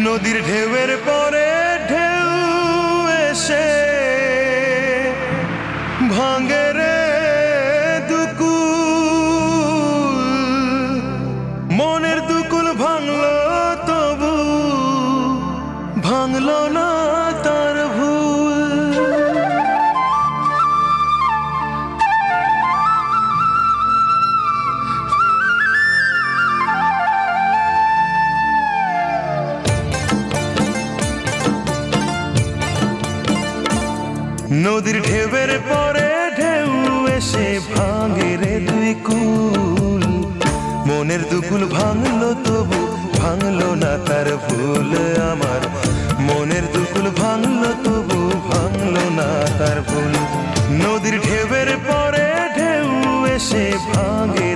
নদীর ঢেউয়ের পরে ঢেউ এসে ভাঙে রে দুকুল, মনের দুকুল ভাঙলো তবু ভাঙলো না তার ভুল। নদীর ঢেউয়ের পরে ঢেউ এসে ভাঙে রে দুই কুল, মনের দুকুল ভাঙলো তবু ভাঙলো না তার ভুল। আমার মনের দুকুল ভাঙলো তবু ভাঙলো না তার ভুল। নদীর ঢেউয়ের পরে ঢেউ এসে ভাঙে